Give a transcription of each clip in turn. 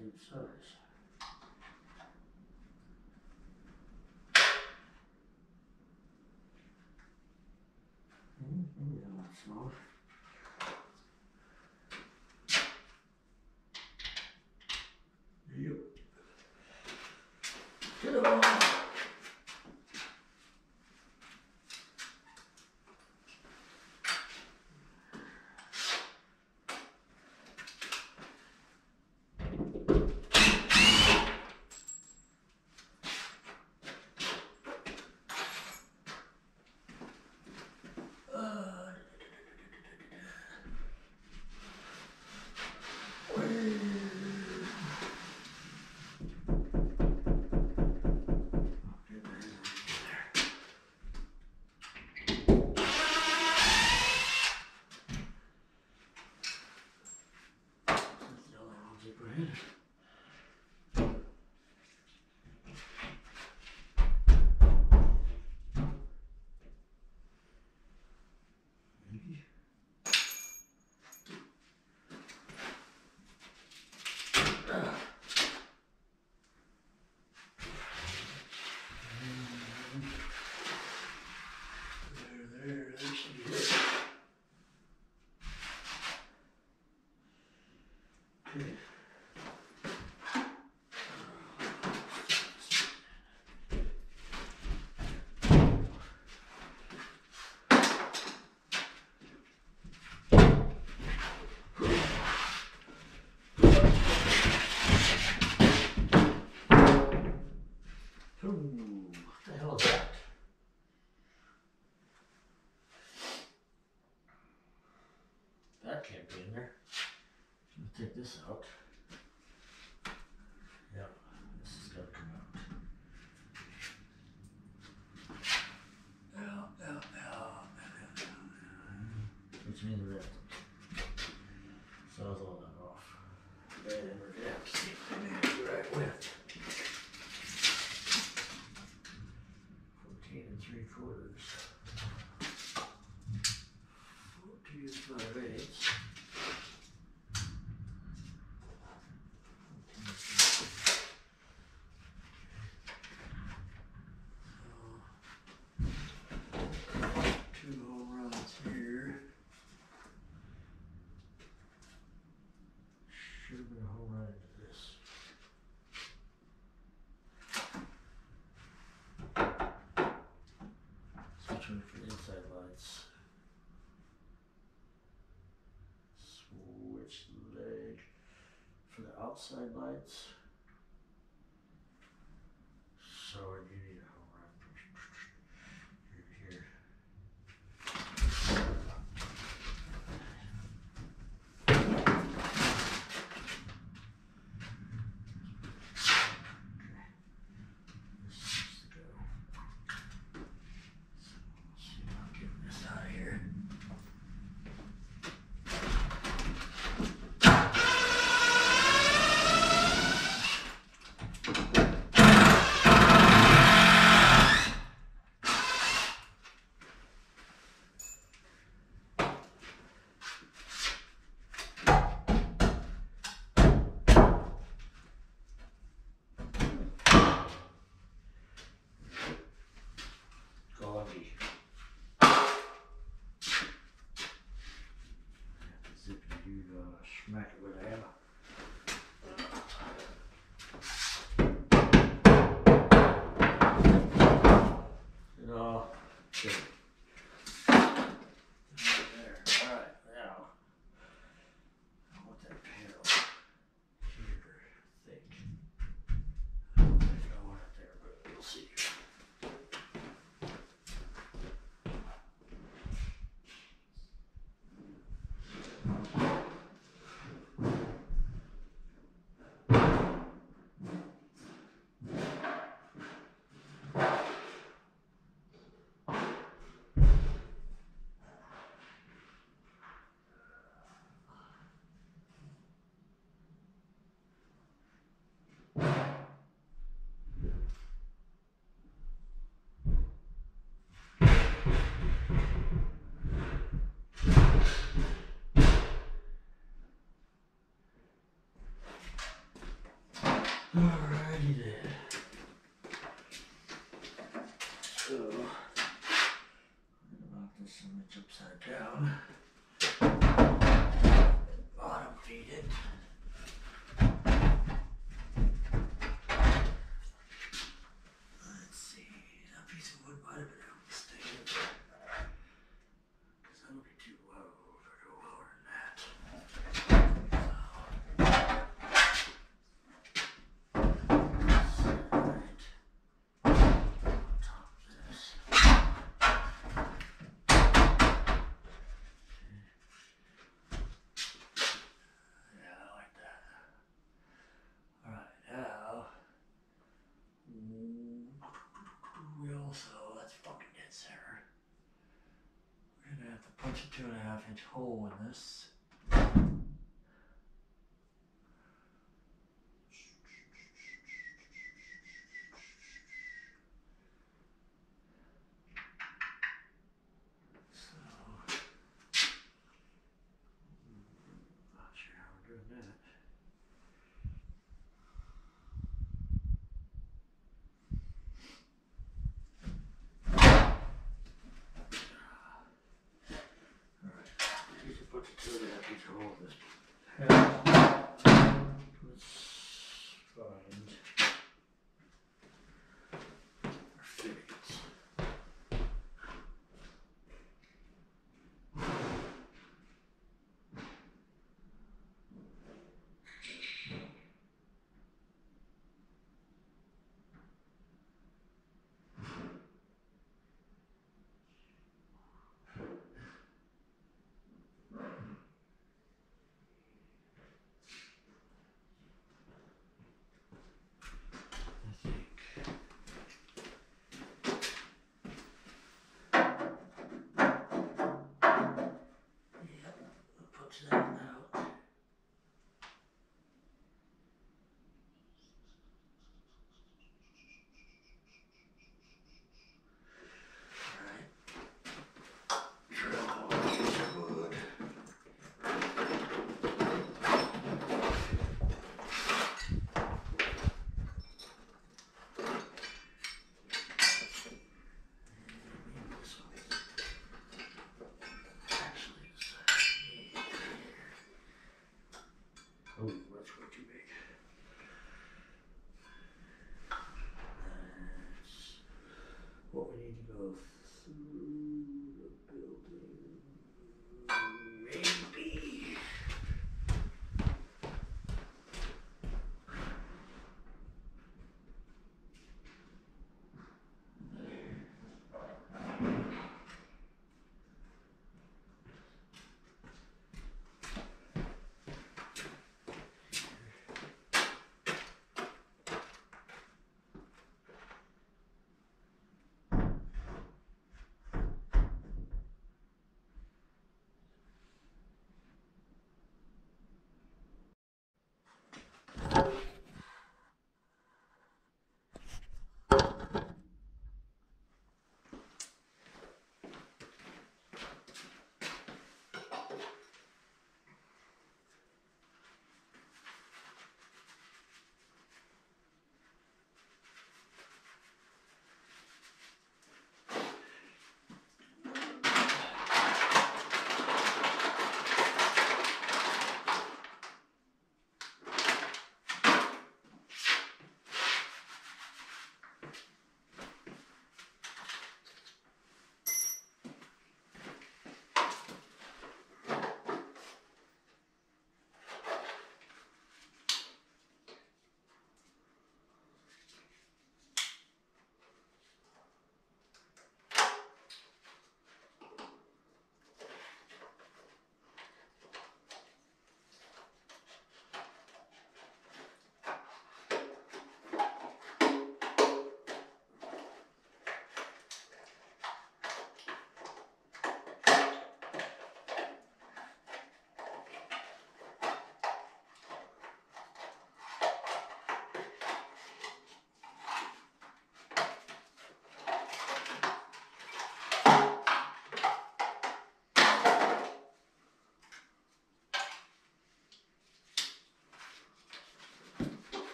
same size. Maybe a lot smaller. Yep. Get it on. What the hell is that? That can't be in there. Let's take this out. Yep, this has got to come out. Which means we have to saws all that off. Then we're going to have to see if we made it the right width. 14 3/4. 14 5/8. Two hole runs here. Should have been a hole run into this. Switching for the inside lights. Switch leg for the outside lights. So you need a hole run here. Smack it with a hammer. Okay. There. Alright, now I want that panel here thick. I don't think I want it there, but we'll see. Alrighty then. So, I'm gonna knock this image upside down. Bottom feed it. Let's see, that piece of wood might have been able to stay in there. Because that'll be too low if I go lower than that. Let's fucking get center. We're gonna have to punch a 2.5 inch hole in this. So, not sure how we're doing that. Put the 2.5 inch hole in this. Let's find our fittings. That out. Alright. Drill hole piece of wood. This one. Actually, it's oh, that's way too big. That's what we need to go through the building. Maybe.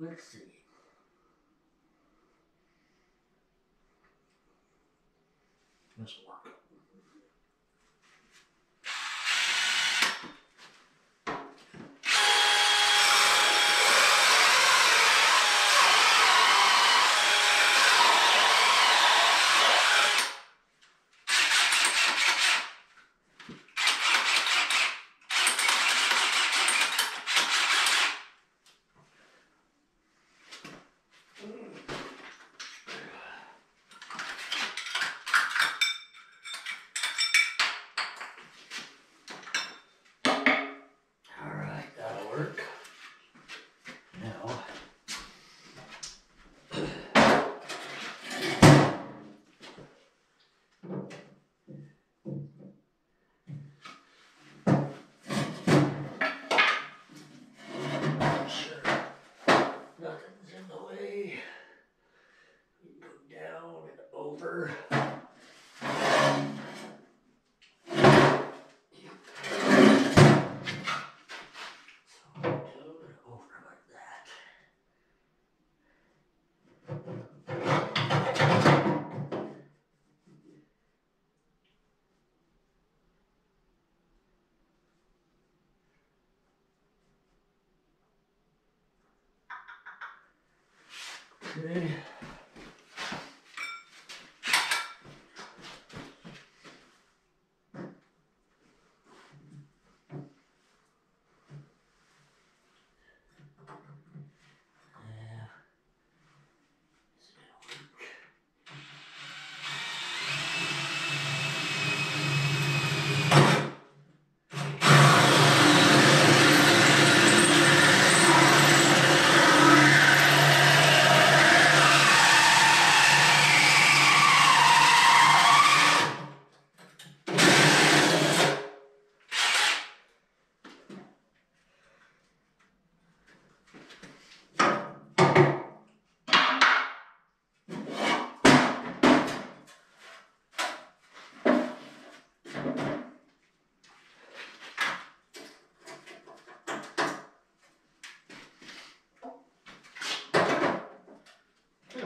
let's see. This will work. Over. So down and over like that. Okay.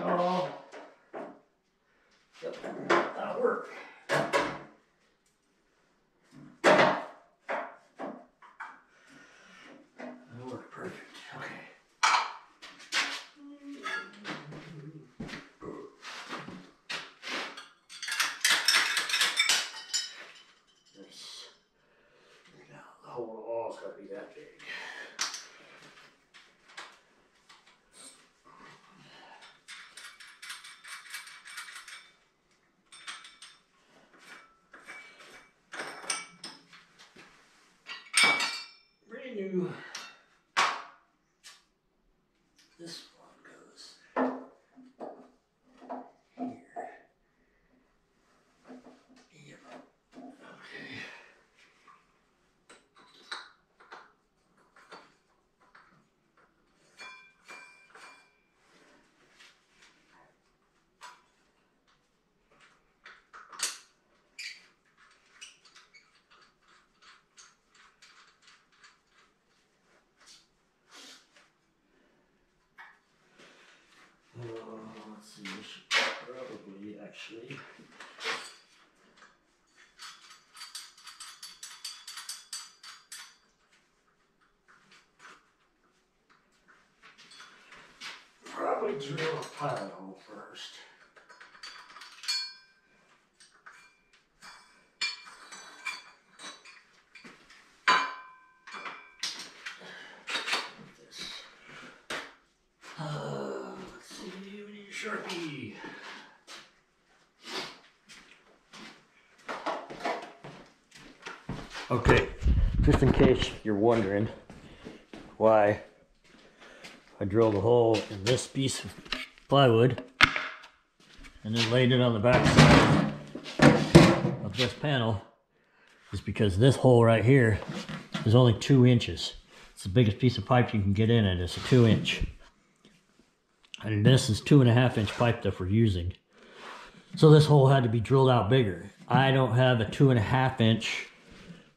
Oh, yep, that'll work. That'll work perfect. Okay. Nice. Now the whole wall's got to be that big. New. This one goes here. Yep. Okay. Let's see, we should probably actually drill a pilot hole first. Let's see, we need a Sharpie. Okay, just in case you're wondering why I drilled a hole in this piece of plywood and then laid it on the back side of this panel, is because this hole right here is only 2 inches. It's the biggest piece of pipe you can get in it. It's a 2-inch. And this is 2.5-inch pipe that we're using. So this hole had to be drilled out bigger. I don't have a 2.5-inch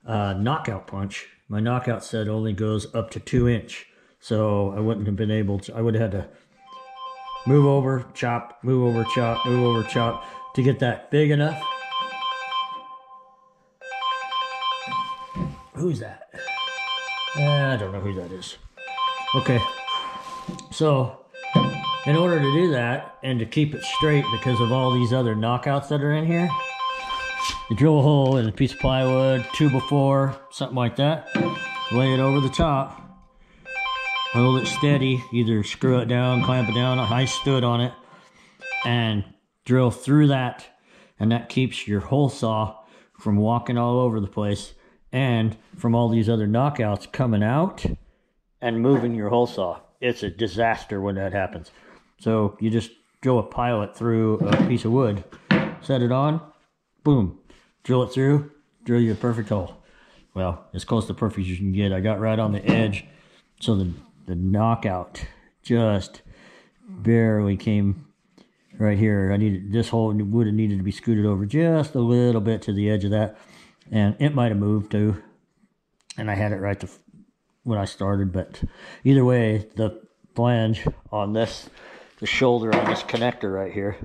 knockout punch. My knockout set only goes up to 2 inch. So I wouldn't have been able to, I would have had to move over, chop, move over, chop, move over, chop to get that big enough. Who's that? I don't know who that is. Okay, so in order to do that and to keep it straight because of all these other knockouts that are in here, you drill a hole in a piece of plywood, 2x4, something like that, lay it over the top, hold it steady, either screw it down, clamp it down. I stood on it and drill through that, and that keeps your hole saw from walking all over the place and from all these other knockouts coming out and moving your hole saw. It's a disaster when that happens. So you just drill a pilot through a piece of wood, set it on, boom, drill it through, drill you a perfect hole. Well, as close to perfect as you can get. I got right on the edge, so the knockout just barely came right here. I needed, this hole would have needed to be scooted over just a little bit to the edge of that, and it might have moved too. And I had it right when I started, but either way, the flange on this, the shoulder on this connector right here,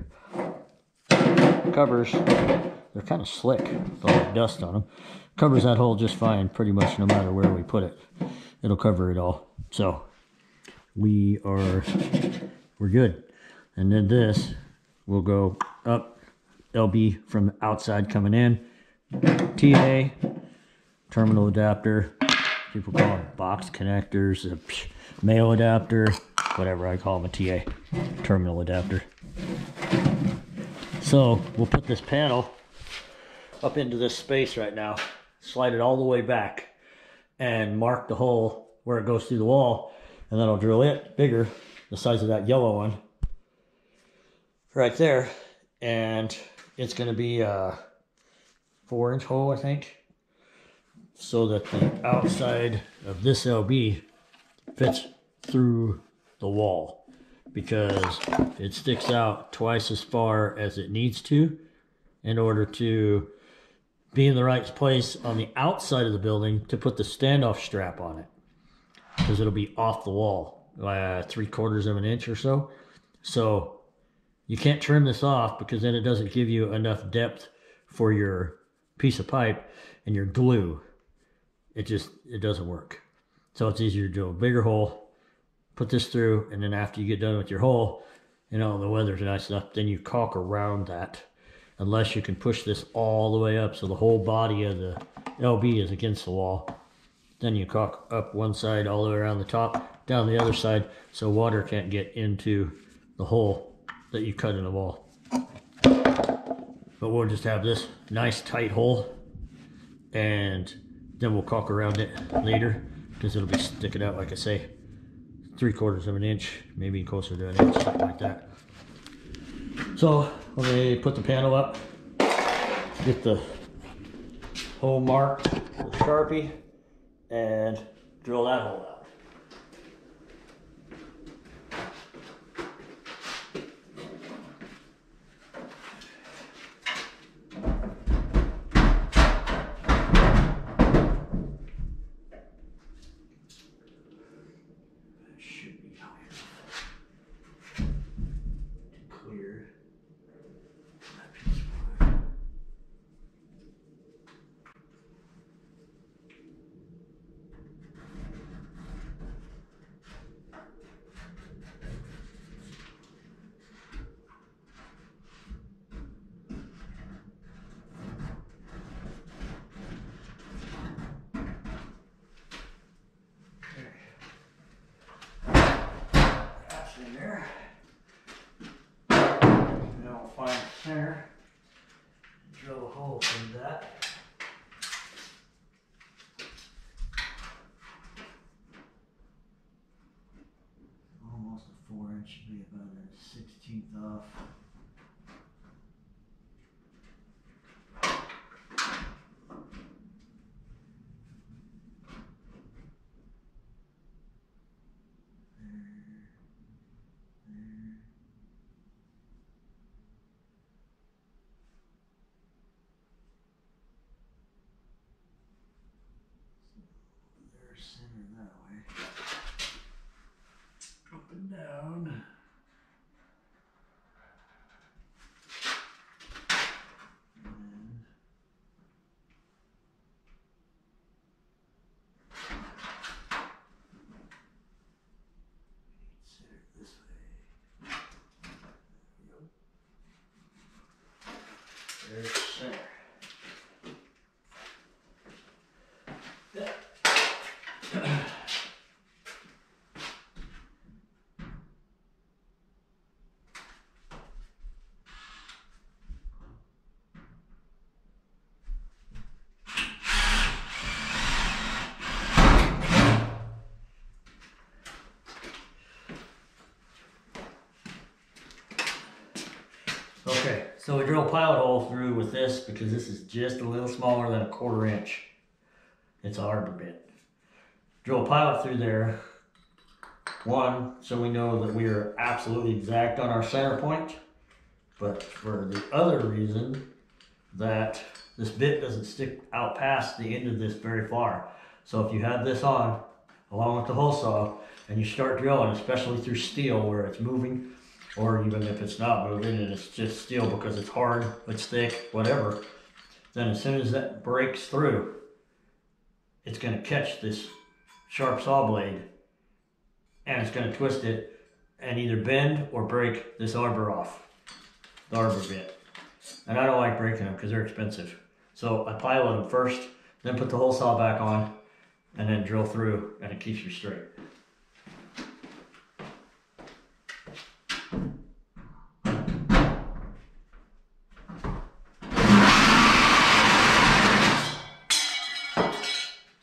covers, they're kind of slick, with all the dust on them, covers that hole just fine, pretty much no matter where we put it. It'll cover it all. So we're good. And then this will go up, LB from the outside coming in, TA, terminal adapter, people call them box connectors, a male adapter, whatever, I call them a TA, terminal adapter. So we'll put this panel up into this space right now, slide it all the way back, and mark the hole where it goes through the wall, and then I'll drill it bigger, the size of that yellow one, right there, and it's going to be a 4-inch hole, I think, so that the outside of this LB fits through the wall, because it sticks out twice as far as it needs to in order to be in the right place on the outside of the building to put the standoff strap on it, because it'll be off the wall, 3/4 of an inch or so. So you can't trim this off, because then it doesn't give you enough depth for your piece of pipe and your glue. It doesn't work. So it's easier to drill a bigger hole, put this through, and then after you get done with your hole, you know, the weather's nice enough, then you caulk around that, unless you can push this all the way up so the whole body of the LB is against the wall. Then you caulk up one side all the way around the top, down the other side, so water can't get into the hole that you cut in the wall. But we'll just have this nice tight hole, and then we'll caulk around it later, because it'll be sticking out, like I say, 3/4 of an inch, maybe closer to an inch, something like that. So let me put the panel up, get the hole marked with Sharpie, and drill that hole out. In there, and then I'll find the center, drill a hole through that. Almost a 4-inch, should be about a 1/16 off. Okay, so we drill a pilot hole through with this because this is just a little smaller than a 1/4 inch. It's a arbor bit. Drill a pilot through there. One, so we know that we are absolutely exact on our center point, but for the other reason that this bit doesn't stick out past the end of this very far. So if you have this on, along with the hole saw, and you start drilling, especially through steel where it's moving, or even if it's not moving and it's just steel because it's hard, it's thick, whatever, then as soon as that breaks through, it's going to catch this sharp saw blade and it's going to twist it and either bend or break this arbor off, the arbor bit. And I don't like breaking them because they're expensive. So I pilot them first, then put the hole saw back on, and then drill through, and it keeps you straight.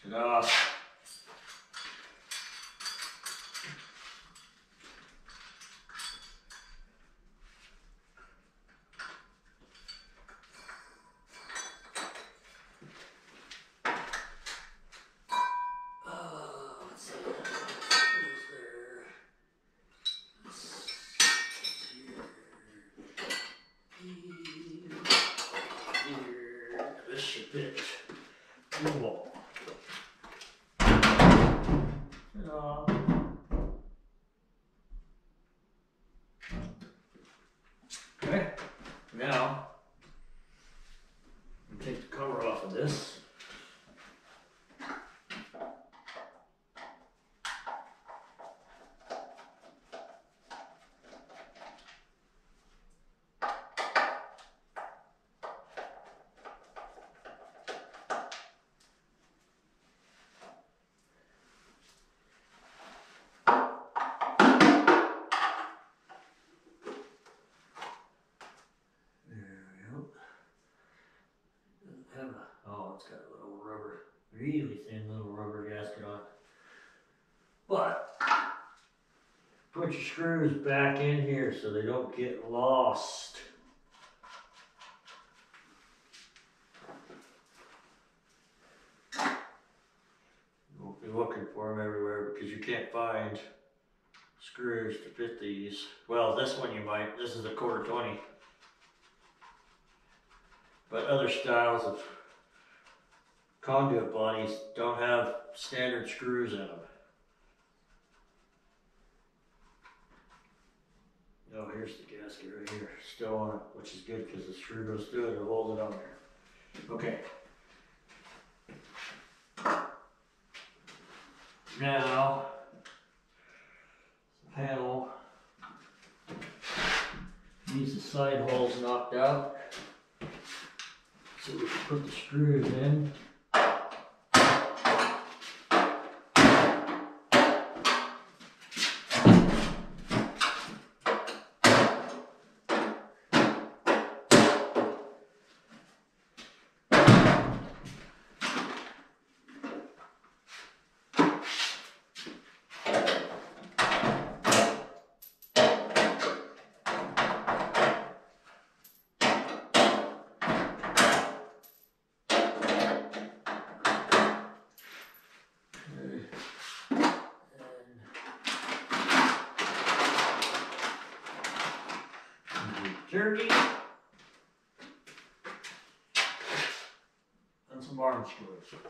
Ta-da! Bit. Cool. Okay, now we take the cover off of this. It's got a little rubber, really thin little rubber gasket on it. But put your screws back in here so they don't get lost. You won't be looking for them everywhere because you can't find screws to fit these. Well, this one you might. This is a 1/4 20. But other styles of conduit bodies don't have standard screws in them. Oh, here's the gasket right here, still on it, which is good because the screw goes through it and holds it on there. Okay. Now, the panel needs the side holes knocked out so we can put the screws in. Jerky and some arm screws.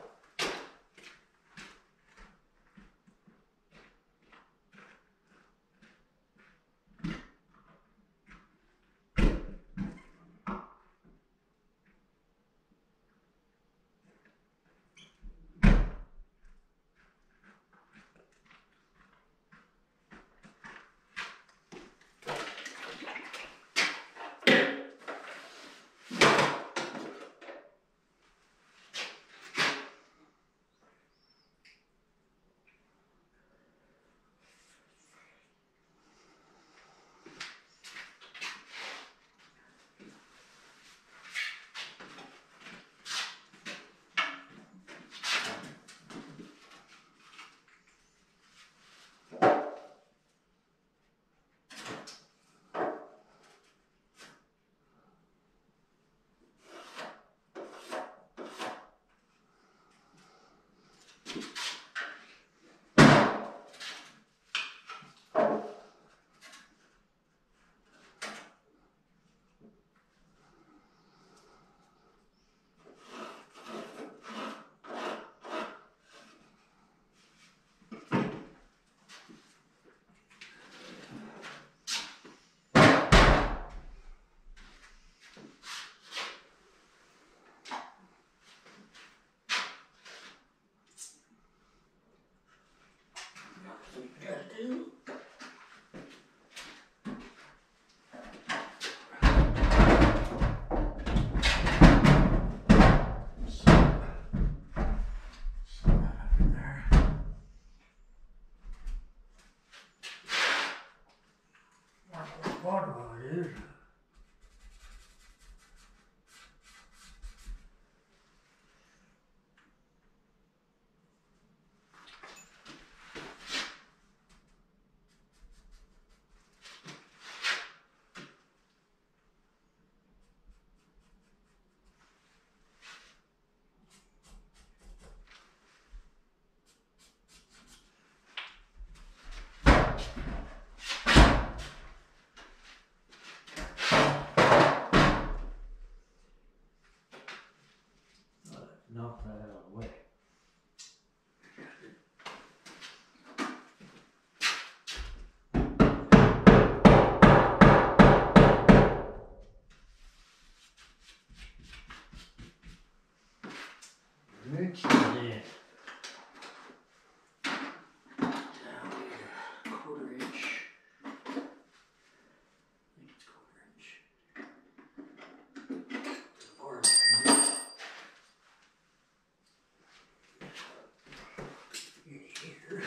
bottom of it is. Knock that out of the way. Right there. Down here, quarter inch. I think it's quarter inch. Or here.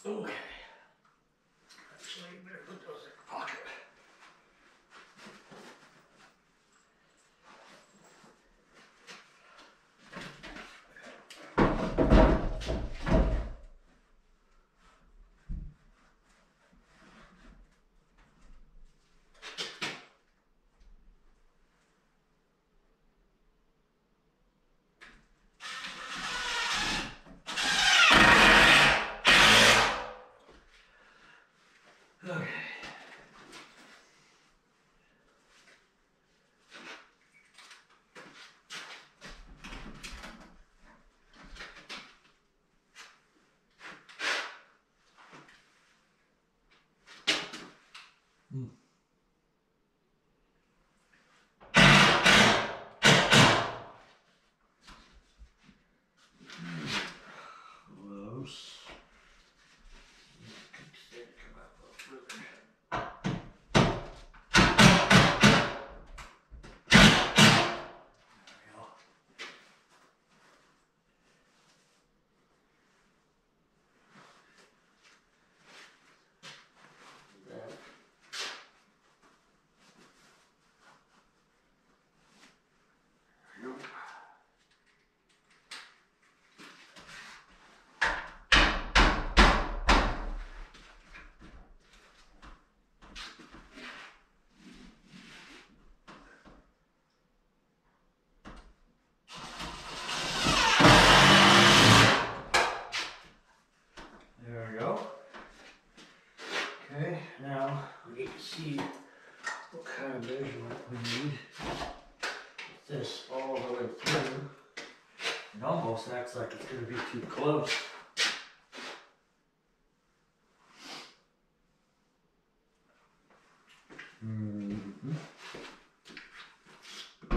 Okay. Actually, you better put those in your pocket. Okay. Close. Come up a little further. There we go. That. There we go. There we go. Okay, now we need to see what kind of measurement we need. With this all the way through. It almost acts like it's going to be too close. Mm-hmm. It's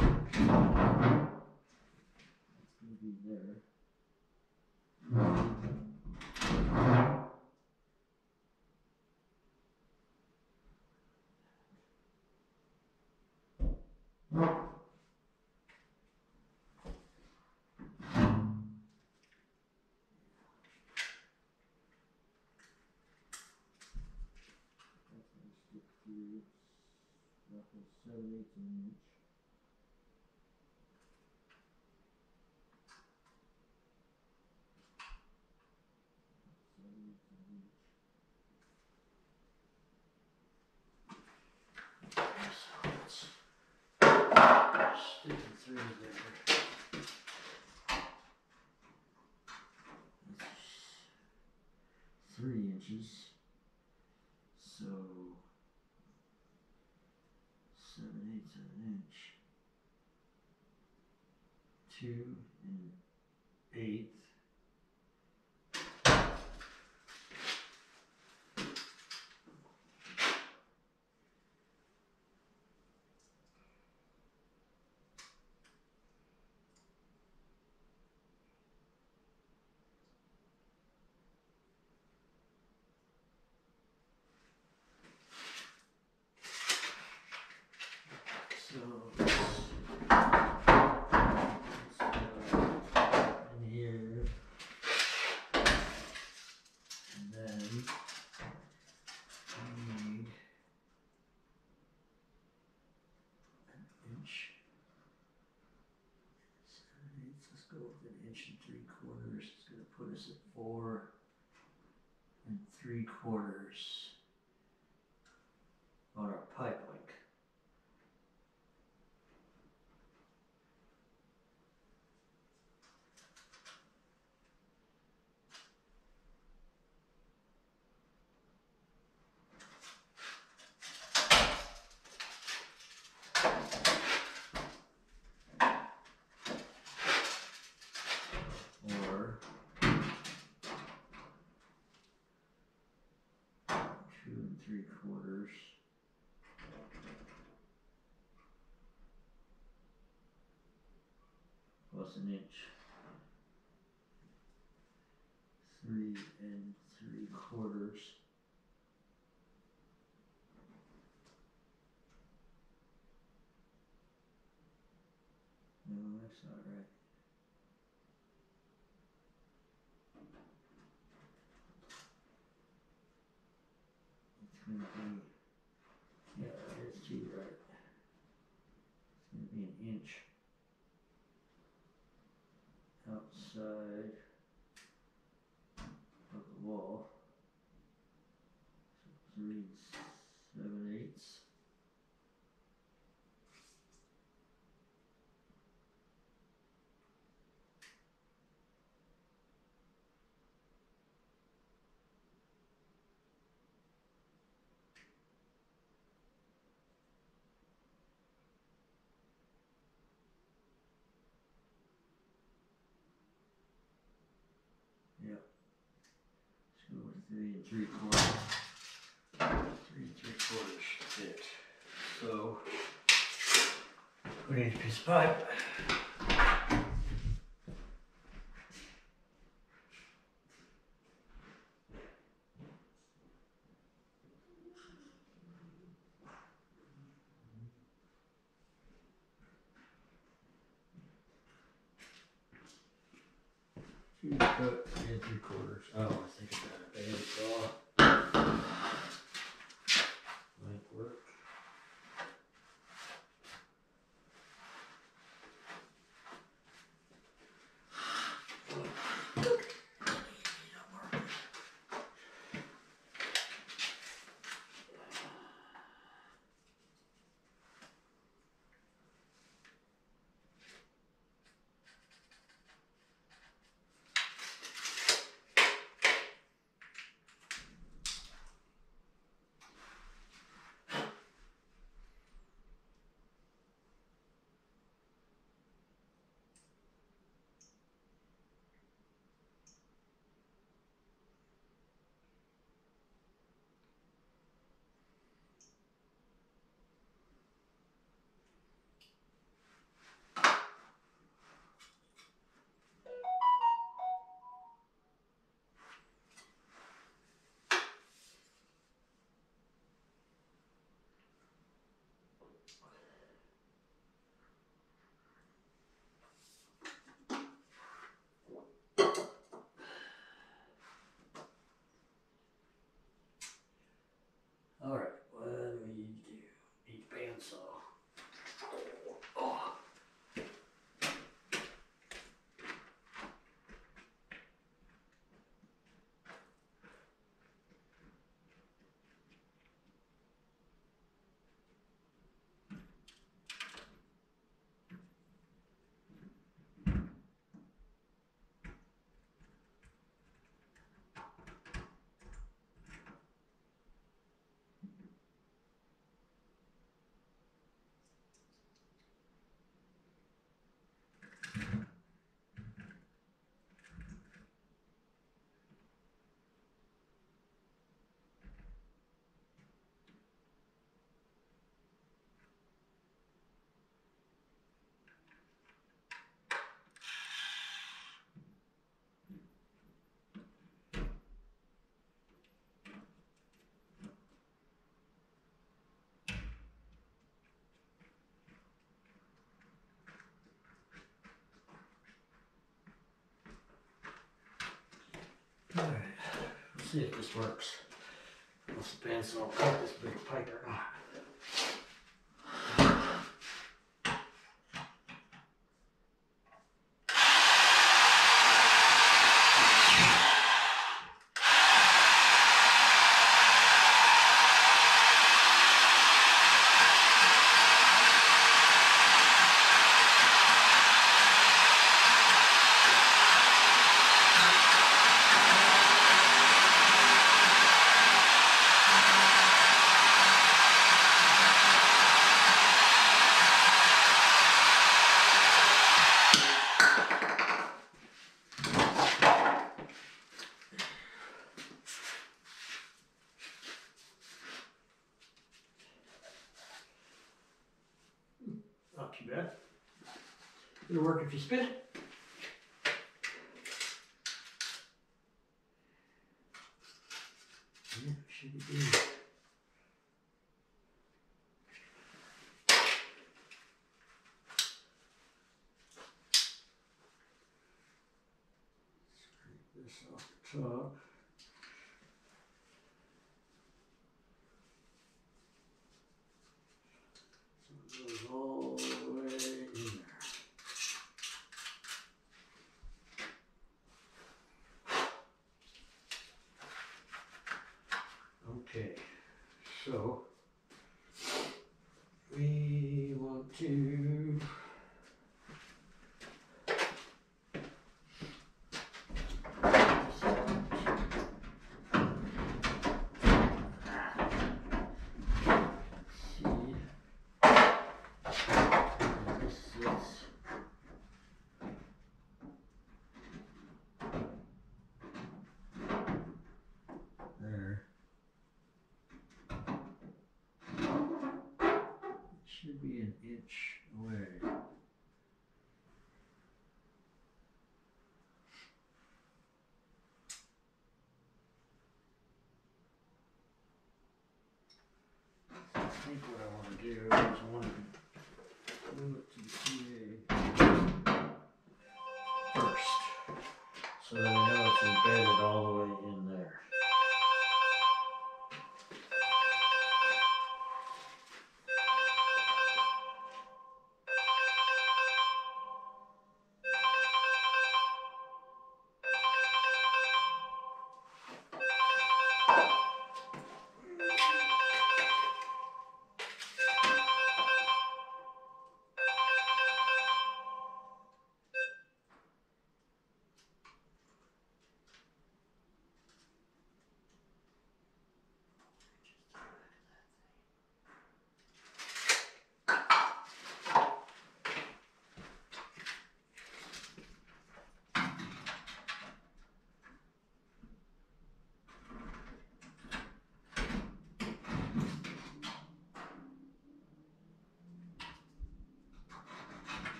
going to be there. Stick through roughly 7/8 inch. Sticking through there. That's 3 inches. So 7/8 of an inch. 2 1/8. go with 1 3/4. It's going to put us at 4 3/4 on our pipe length. Or 2 3/4 plus 1 inch. 3 3/4. No, that's not right. It's going to be, yeah, that is too right. It's going to be 1 inch outside of the wall. So 3 7/8. Yep. Let's go with 3 3/4. 3 3/4 fit. So, put in a piece of pipe. Cut 3 3/4. Oh, I think it's got a band saw. Might work. Alright, what do we need to do? Need a bandsaw. Oh. Alright, let's see if this works. Let's the bandsaw cut this big pipe or not. too bad. It'll work if you spin it. Yeah, should be good. Scrape this off the top. So it goes all the way in there. Okay, so we want to see where this sits. There. Should be an inch away. I think what I want to do is I want to move it to the PA first, so that I know it's embedded all the way in there.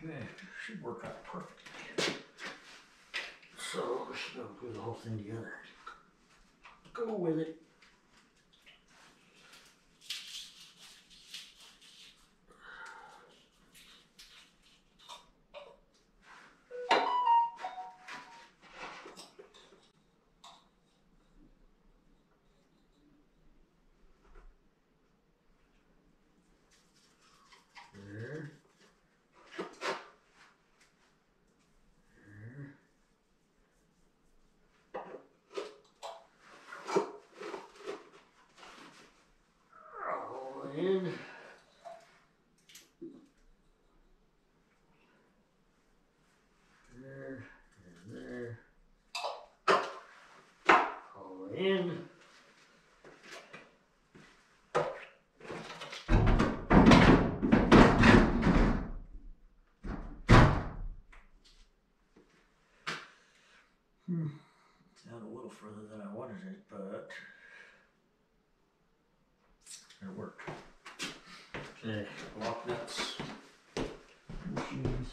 Okay, should work out perfectly. So we should be able to glue the whole thing together. Go with it. There. Roll in. There and there. Roll in. Down a little further than I wanted it, but it worked. Okay, lock nuts, machines.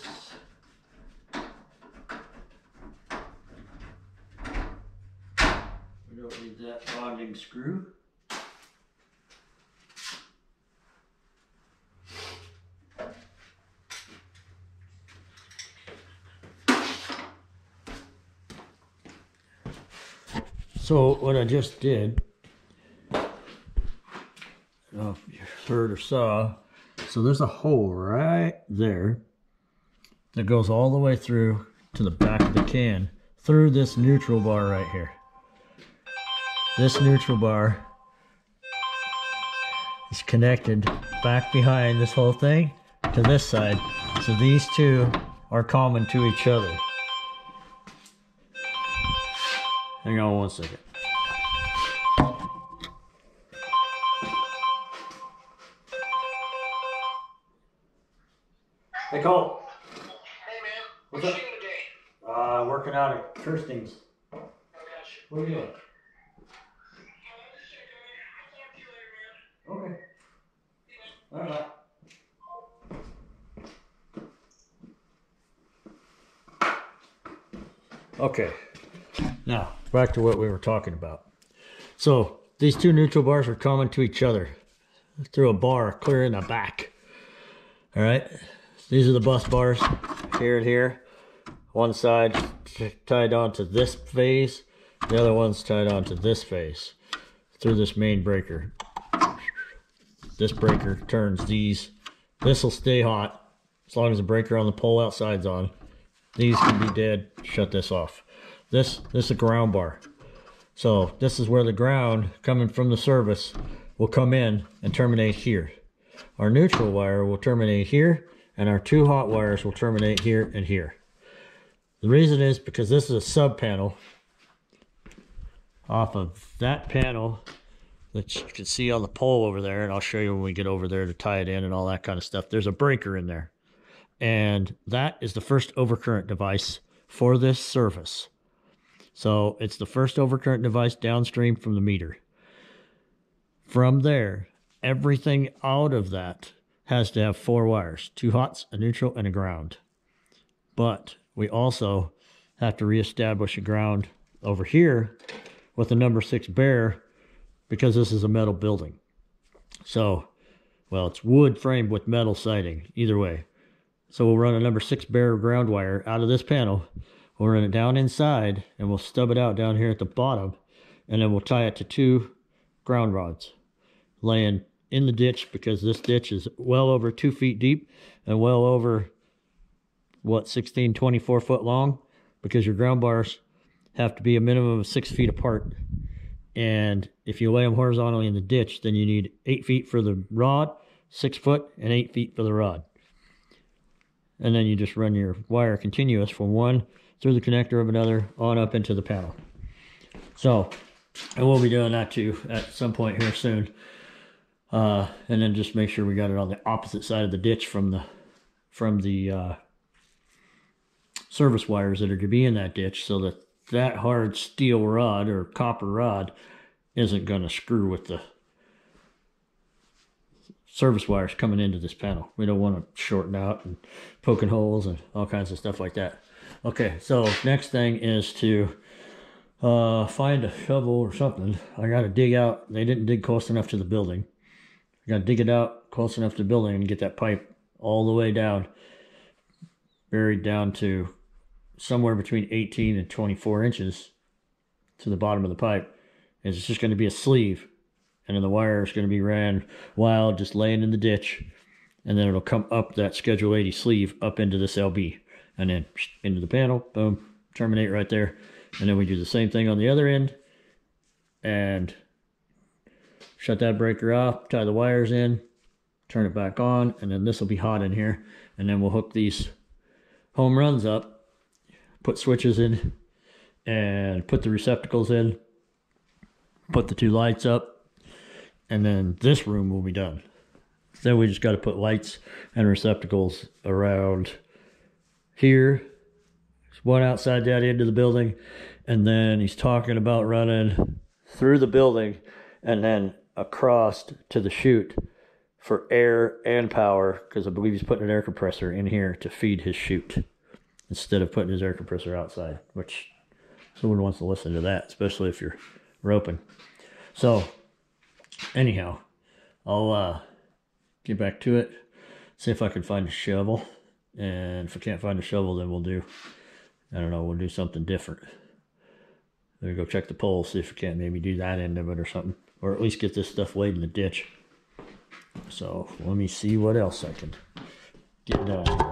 this. We don't need that bonding screw. So what I just did, I don't know if you heard or saw, so there's a hole right there that goes all the way through to the back of the can through this neutral bar right here. This neutral bar is connected back behind this whole thing to this side. So these two are common to each other. Hang on one second. Hey Cole. Hey man. What's What up? you doing today? Working out at Kirstein's. I got you. What are you doing? I'll just check on you. I'll talk to you later, man. Okay. Alright. Okay, now back to what we were talking about. So these two neutral bars are common to each other through a bar clear in the back. All right, these are the bus bars here and here. One side tied onto this phase, the other one's tied onto this phase through this main breaker. This breaker turns these. This will stay hot as long as the breaker on the pole outside's on. These can be dead. Shut this off. This is a ground bar. So this is where the ground coming from the service will come in and terminate here. Our neutral wire will terminate here, and our two hot wires will terminate here and here. The reason is because this is a sub panel off of that panel that you can see on the pole over there, and I'll show you when we get over there to tie it in and all that kind of stuff. There's a breaker in there. And that is the first overcurrent device for this service. So it's the first overcurrent device downstream from the meter. From there, everything out of that has to have 4 wires, 2 hots, a neutral, and a ground. But we also have to reestablish a ground over here with a number 6 bare because this is a metal building. So, well, it's wood framed with metal siding, either way. So we'll run a number 6 bare ground wire out of this panel. We'll run it down inside and we'll stub it out down here at the bottom. And then we'll tie it to 2 ground rods laying in the ditch, because this ditch is well over 2 feet deep and well over, what, 16, 24 foot long, because your ground bars have to be a minimum of 6 feet apart. And if you lay them horizontally in the ditch, then you need 8 feet for the rod, 6 foot, and 8 feet for the rod. And then you just run your wire continuous from one through the connector of another on up into the panel. So, and we'll be doing that too at some point here soon. And then just make sure we got it on the opposite side of the ditch from the service wires that are to be in that ditch, so that that hard steel rod or copper rod isn't going to screw with the service wires coming into this panel. We don't want to shorten out and poking holes and all kinds of stuff like that. Okay, so next thing is to find a shovel or something. I got to dig out. They didn't dig close enough to the building. I got to dig it out close enough to the building and get that pipe all the way down, buried down to somewhere between 18 and 24 inches to the bottom of the pipe. And it's just going to be a sleeve. And then the wire is going to be ran wild, just laying in the ditch. And then it'll come up that Schedule 80 sleeve up into this LB. And then into the panel, boom, terminate right there. And then we do the same thing on the other end. And shut that breaker off, tie the wires in, turn it back on. And then this will be hot in here. And then we'll hook these home runs up, put switches in, and put the receptacles in, put the 2 lights up. And then this room will be done. Then we just got to put lights and receptacles around here. There's one outside that end of the building. And then he's talking about running through the building and then across to the chute for air and power, because I believe he's putting an air compressor in here to feed his chute instead of putting his air compressor outside, which someone wants to listen to that, especially if you're roping. So anyhow, I'll get back to it, see if I can find a shovel, and if I can't find a shovel, then we'll do something different. Maybe go check the pole, see if we can't maybe do that end of it or something, or at least get this stuff laid in the ditch. So let me see what else I can get done.